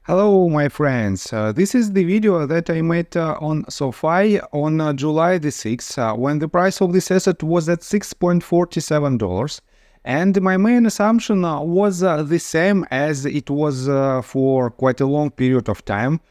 Hello my friends, this is the video that I made on SOFI on July the 6th when the price of this asset was at $6.47, and my main assumption was the same as it was for quite a long period of time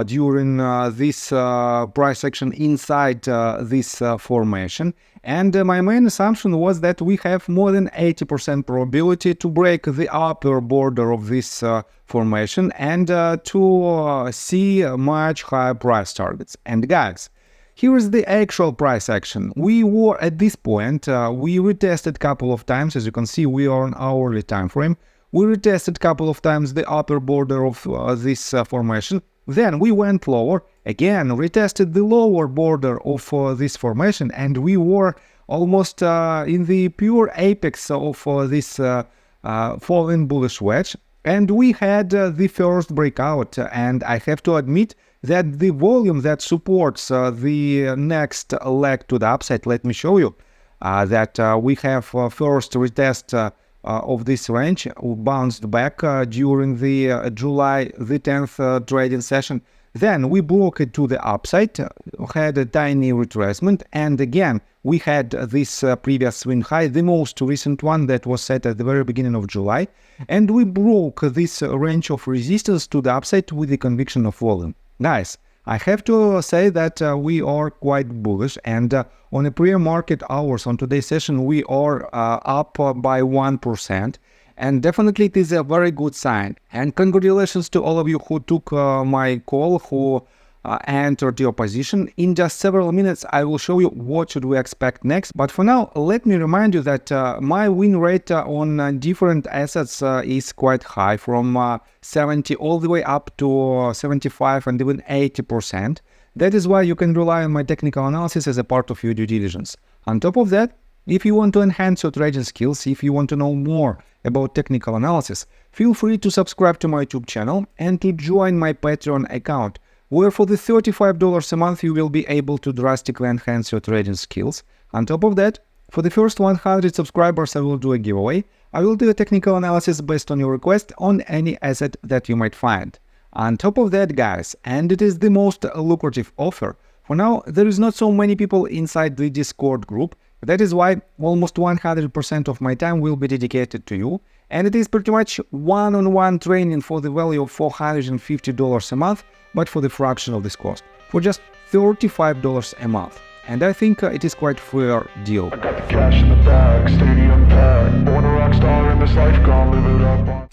during this price action inside this formation. And my main assumption was that we have more than 80% probability to break the upper border of this formation and to see much higher price targets. And guys, here is the actual price action. We were at this point, we retested a couple of times. As you can see, we are on hourly time frame. We retested a couple of times the upper border of this formation. Then we went lower, again retested the lower border of this formation, and we were almost in the pure apex of this falling bullish wedge, and we had the first breakout. And I have to admit that the volume that supports the next leg to the upside, let me show you that we have first retest of this range, bounced back during the July the 10th trading session. Then we broke it to the upside, had a tiny retracement, and again we had this previous swing high, the most recent one that was set at the very beginning of July, and we broke this range of resistance to the upside with the conviction of volume. Guys, I have to say that we are quite bullish, and on a pre-market hours on today's session we are up by 1%, and definitely it is a very good sign. And congratulations to all of you who took my call, who entered your position. In just several minutes I will show you what should we expect next, but for now let me remind you that my win rate on different assets is quite high, from 70 all the way up to 75 and even 80%. That is why you can rely on my technical analysis as a part of your due diligence. On top of that, if you want to enhance your trading skills, if you want to know more about technical analysis, feel free to subscribe to my YouTube channel and to join my Patreon account, where for the $35 a month you will be able to drastically enhance your trading skills. On top of that, for the first 100 subscribers I will do a giveaway. I will do a technical analysis based on your request on any asset that you might find. On top of that, guys, and it is the most lucrative offer, for now there is not so many people inside the Discord group. That is why almost 100% of my time will be dedicated to you, and it is pretty much one-on-one training for the value of $450 a month, but for the fraction of this cost, for just $35 a month. And I think it is quite fair deal. I got the cash in the bag, stadium packed, born a rock star in this life, gonna live it up.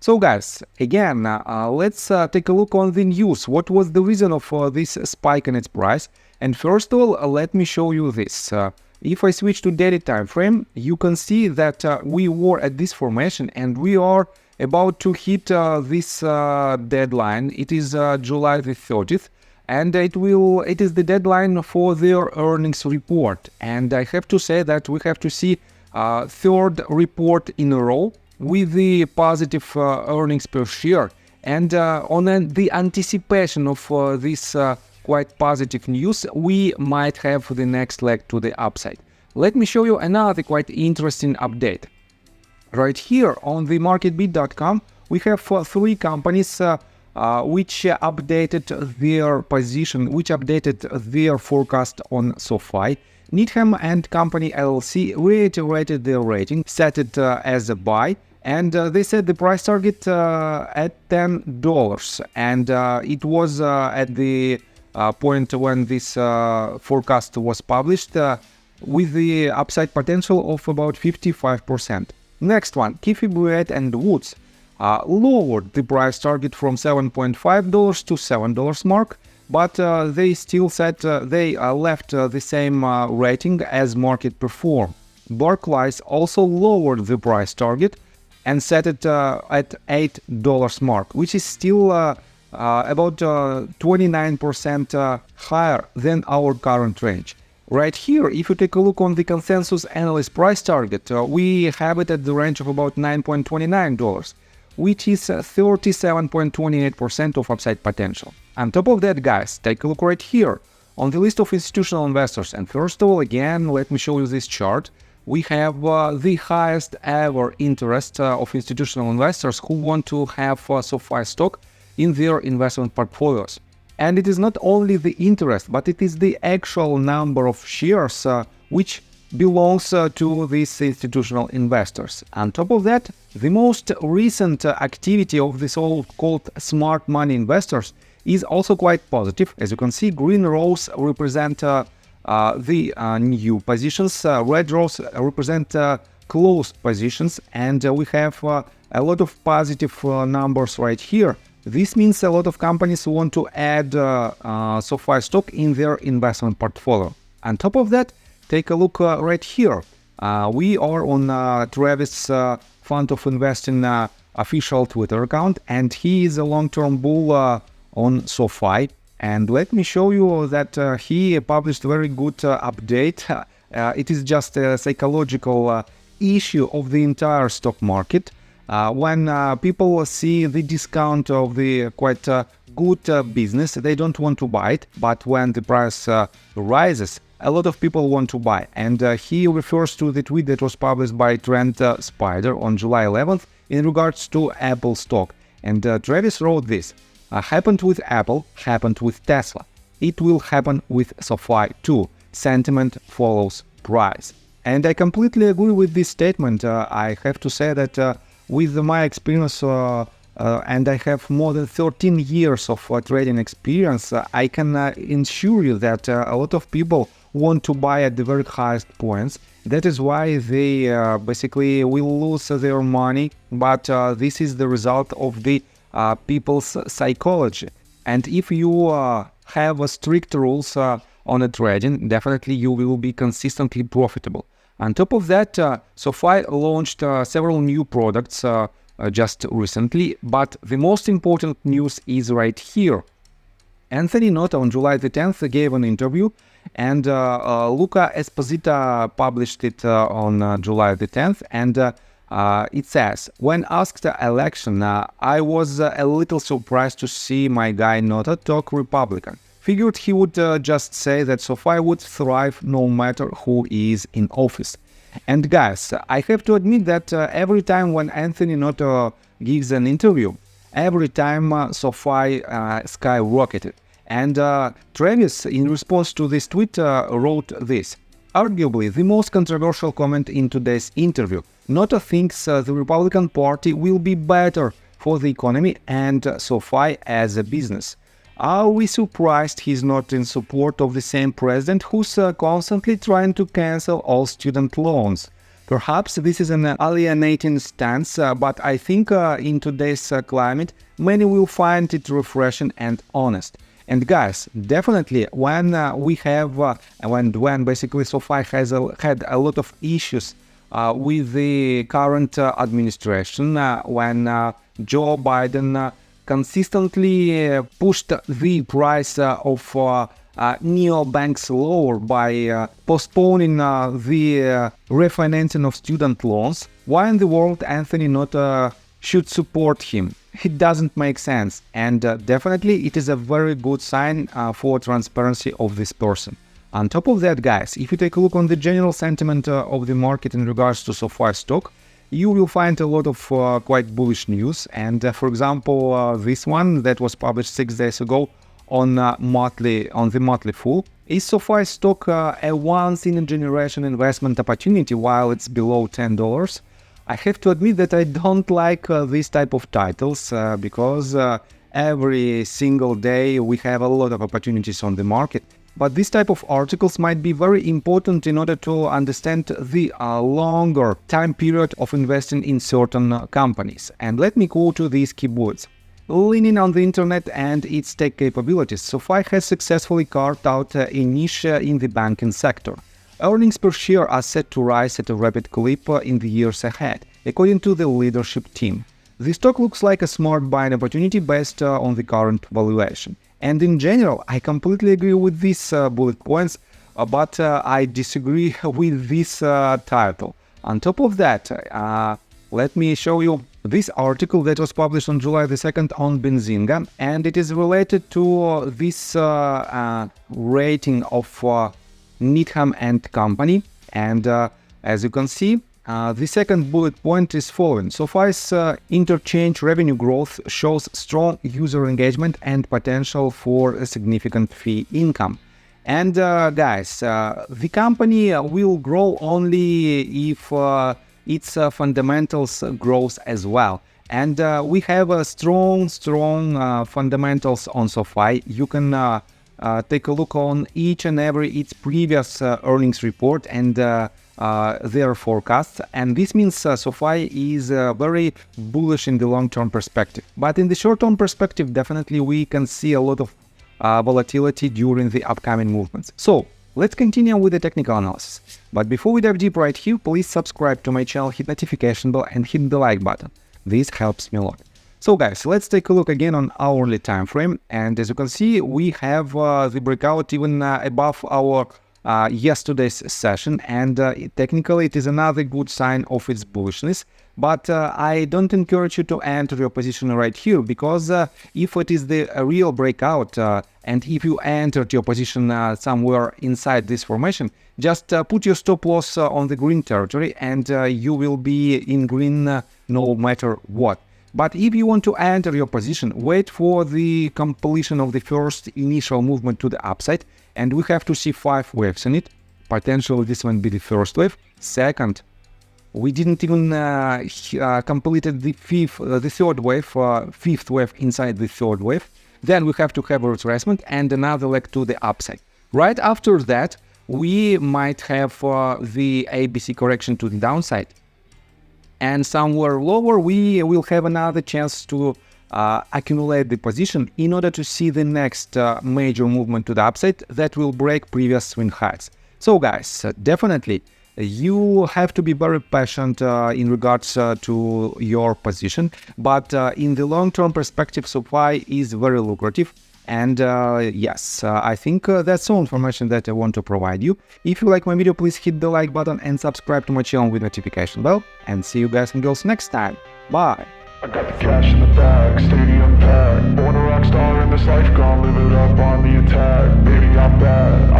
So guys, again, let's take a look on the news. What was the reason of this spike in its price? And first of all, let me show you this. If I switch to daily time frame, you can see that we were at this formation and we are about to hit this deadline. It is July the 30th, and it is the deadline for their earnings report. And I have to say that we have to see third report in a row with the positive earnings per share, and on the anticipation of this quite positive news, we might have the next leg to the upside. Let me show you another quite interesting update. Right here on the marketbeat.com we have three companies which updated their position, which updated their forecast on SOFI. Needham and Company LLC reiterated their rating, set it as a buy, and they set the price target at $10, and it was at the point when this forecast was published with the upside potential of about 55%. Next one, Keefe Bruyette and Woods lowered the price target from $7.5 to $7 mark, but they still said they left the same rating as market perform. Barclays also lowered the price target and set it at $8 mark, which is still about 29% higher than our current range. Right here, if you take a look on the consensus analyst price target, we have it at the range of about $9.29, which is 37.28% of upside potential. On top of that, guys, take a look right here on the list of institutional investors. And first of all, again, let me show you this chart. We have the highest ever interest of institutional investors who want to have SOFI stock in their investment portfolios. And it is not only the interest, but it is the actual number of shares which belongs to these institutional investors. On top of that, the most recent activity of the so-called smart money investors is also quite positive. As you can see, green rows represent the new positions, red rows represent closed positions, and we have a lot of positive numbers right here. This means a lot of companies want to add SOFI stock in their investment portfolio. On top of that, take a look right here. We are on Travis Fund of Investing official Twitter account, and he is a long-term bull on SOFI. And let me show you that he published a very good update. It is just a psychological issue of the entire stock market. When people see the discount of the quite good business, they don't want to buy it. But when the price rises, a lot of people want to buy. And he refers to the tweet that was published by Trent Spider on July 11th in regards to Apple stock. And Travis wrote this: happened with Apple, happened with Tesla. It will happen with SOFI too. Sentiment follows price. And I completely agree with this statement. I have to say that with my experience, and I have more than 13 years of trading experience, I can ensure you that a lot of people want to buy at the very highest points. That is why they basically will lose their money, but this is the result of the people's psychology. And if you have strict rules on a trading, definitely you will be consistently profitable. On top of that, SOFI launched several new products just recently, but the most important news is right here. Anthony Notta on July the 10th gave an interview, and Luca Esposito published it on July the 10th, and it says, when asked election, I was a little surprised to see my guy Notta talk Republican. Figured he would just say that SOFI would thrive no matter who is in office. And guys, I have to admit that every time when Anthony Notta gives an interview, every time SOFI skyrocketed. And Travis, in response to this tweet, wrote this: arguably the most controversial comment in today's interview. Notta thinks the Republican Party will be better for the economy and SOFI as a business. Are we surprised he's not in support of the same president who's constantly trying to cancel all student loans? Perhaps this is an alienating stance, but I think in today's climate, many will find it refreshing and honest. And guys, definitely when we have, when basically SOFI has had a lot of issues with the current administration, when Joe Biden consistently pushed the price of neobanks lower by postponing the refinancing of student loans, why in the world Anthony Notta should support him? It doesn't make sense, and definitely it is a very good sign for transparency of this person. On top of that, guys, if you take a look on the general sentiment of the market in regards to SOFI stock, you will find a lot of quite bullish news. And for example, this one that was published 6 days ago on the monthly full, is SOFI stock a once-in-a-generation investment opportunity while it's below $10? I have to admit that I don't like this type of titles because every single day we have a lot of opportunities on the market. But this type of articles might be very important in order to understand the longer time period of investing in certain companies. And let me go to these keywords. Leaning on the internet and its tech capabilities, SOFI has successfully carved out a niche in the banking sector. Earnings per share are set to rise at a rapid clip in the years ahead, according to the leadership team. The stock looks like a smart buying opportunity based on the current valuation. And in general, I completely agree with these bullet points, but I disagree with this title. On top of that, let me show you this article that was published on July the 2nd on Benzinga, and it is related to this rating of Needham and Company. And as you can see, The second bullet point is following. SOFI's interchange revenue growth shows strong user engagement and potential for a significant fee income. And guys, the company will grow only if its fundamentals grows as well. And we have a strong fundamentals on SOFI. You can take a look on each and every its previous earnings report and their forecasts, and this means SOFI is very bullish in the long-term perspective. But in the short-term perspective, definitely we can see a lot of volatility during the upcoming movements. So let's continue with the technical analysis. But before we dive deep right here, please subscribe to my channel, hit notification bell and hit the like button. This helps me a lot. So guys, let's take a look again on hourly time frame, and as you can see, we have the breakout even above our yesterday's session, and technically it is another good sign of its bullishness. But I don't encourage you to enter your position right here, because if it is the real breakout and if you entered your position somewhere inside this formation, just put your stop loss on the green territory and you will be in green no matter what. But if you want to enter your position, wait for the completion of the first initial movement to the upside, and we have to see 5 waves in it. Potentially this one be the first wave. Second, we didn't even completed the third wave, fifth wave inside the third wave. Then we have to have a retracement and another leg to the upside. Right after that, we might have the ABC correction to the downside. And somewhere lower, we will have another chance to accumulate the position in order to see the next major movement to the upside that will break previous swing highs. So guys, definitely you have to be very patient in regards to your position, but in the long-term perspective, SOFI is very lucrative. And yes, I think that's all information that I want to provide you. If you like my video, please hit the like button and subscribe to my channel with notification bell. And see you guys and girls next time. Bye! I got the cash in the bag, stadium packed. Born a rock star in this life, gone live it up on the attack. Baby, I'm bad.